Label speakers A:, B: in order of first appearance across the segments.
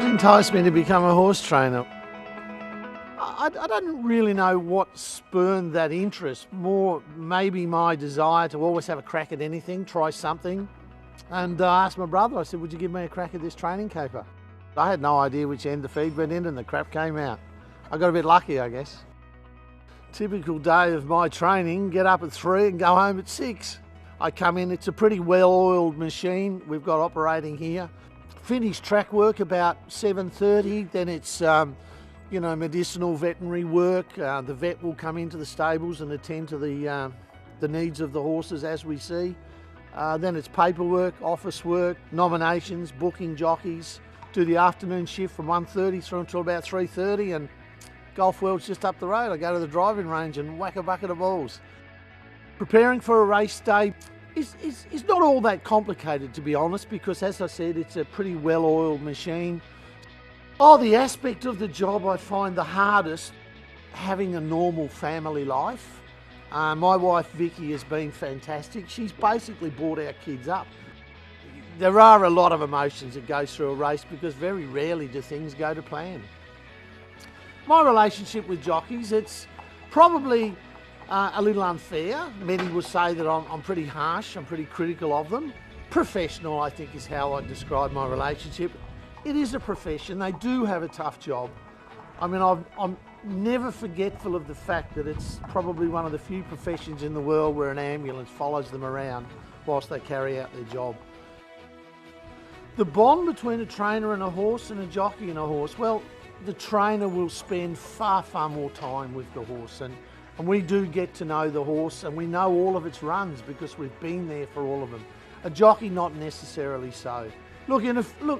A: What enticed me to become a horse trainer? I don't really know what spurned that interest. More maybe my desire to always have a crack at anything, try something. And I asked my brother, I said, would you give me a crack at this training caper? I had no idea which end the feed went in and the crap came out. I got a bit lucky, I guess. Typical day of my training, get up at 3 and go home at 6. I come in, it's a pretty well-oiled machine we've got operating here. Finish track work about 7:30, then it's medicinal veterinary work. The vet will come into the stables and attend to the needs of the horses as we see. Then it's paperwork, office work, nominations, booking jockeys. Do the afternoon shift from 1:30 through until about 3:30, and Golf World's just up the road. I go to the driving range and whack a bucket of balls. Preparing for a race day is not all that complicated, to be honest, because as I said, it's a pretty well-oiled machine. The aspect of the job I find the hardest, having a normal family life. My wife Vicky has been fantastic. She's basically brought our kids up. There are a lot of emotions that go through a race because very rarely do things go to plan. My relationship with jockeys, it's probably a little unfair. Many will say that I'm pretty harsh, I'm pretty critical of them. Professional, I think, is how I describe my relationship. It is a profession, they do have a tough job. I mean, I'm never forgetful of the fact that it's probably one of the few professions in the world where an ambulance follows them around whilst they carry out their job. The bond between a trainer and a horse and a jockey and a horse, well, the trainer will spend far, far more time with the horse, and we do get to know the horse and we know all of its runs because we've been there for all of them. A jockey, not necessarily so. Look,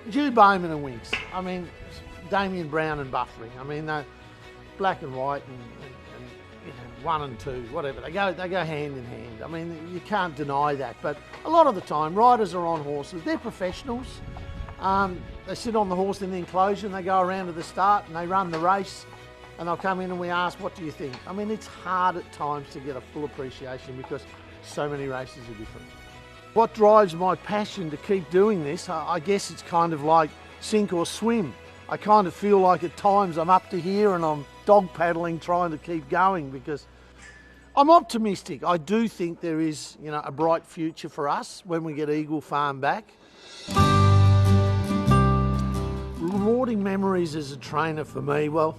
A: Jude Bowman and Winks, I mean, Damien Brown and Buffering, I mean, they're black and white and 1 and 2, whatever, they go hand in hand. I mean, you can't deny that, but a lot of the time, riders are on horses, they're professionals. They sit on the horse in the enclosure and they go around to the start and they run the race, and they'll come in and we ask, what do you think? I mean, it's hard at times to get a full appreciation because so many races are different. What drives my passion to keep doing this, I guess it's kind of like sink or swim. I kind of feel like at times I'm up to here and I'm dog paddling trying to keep going because I'm optimistic. I do think there is, a bright future for us when we get Eagle Farm back. Rewarding memories as a trainer for me, well,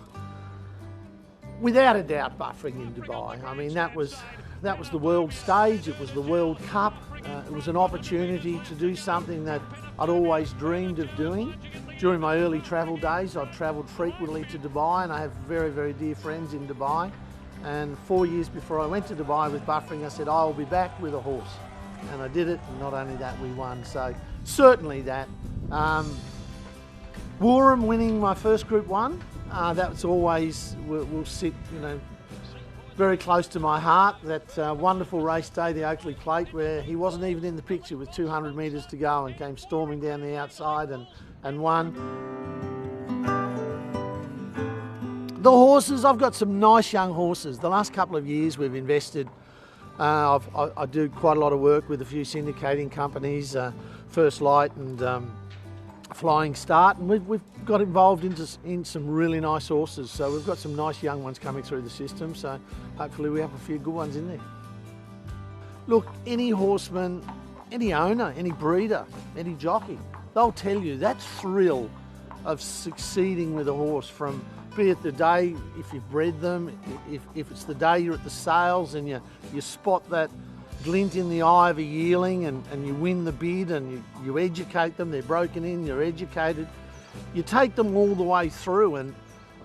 A: without a doubt, buffering in Dubai. I mean, that was the world stage, it was the World Cup. It was an opportunity to do something that I'd always dreamed of doing. During my early travel days, I've travelled frequently to Dubai and I have very, very dear friends in Dubai. And 4 years before I went to Dubai with buffering, I said, I'll be back with a horse. And I did it, and not only that, we won. So certainly that. Woorham winning my first Group 1, that's always, will sit, very close to my heart. That wonderful race day, the Oakley Plate, where he wasn't even in the picture with 200 metres to go and came storming down the outside and won. The horses, I've got some nice young horses. The last couple of years we've invested. I do quite a lot of work with a few syndicating companies, First Light and Flying Start, and we've got involved in some really nice horses. So we've got some nice young ones coming through the system, so hopefully we have a few good ones in there. Look, any horseman, any owner, any breeder, any jockey, they'll tell you that thrill of succeeding with a horse, from be it the day if you've bred them, if it's the day you're at the sales and you spot that glint in the eye of a yearling and you win the bid and you educate them, they're broken in, you're educated. You take them all the way through, and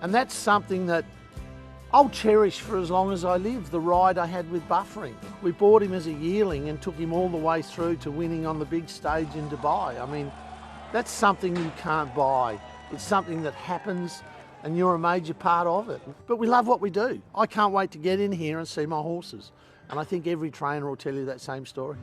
A: that's something that I'll cherish for as long as I live. The ride I had with buffering. We bought him as a yearling and took him all the way through to winning on the big stage in Dubai. I mean, that's something you can't buy. It's something that happens and you're a major part of it. But we love what we do. I can't wait to get in here and see my horses. And I think every trainer will tell you that same story.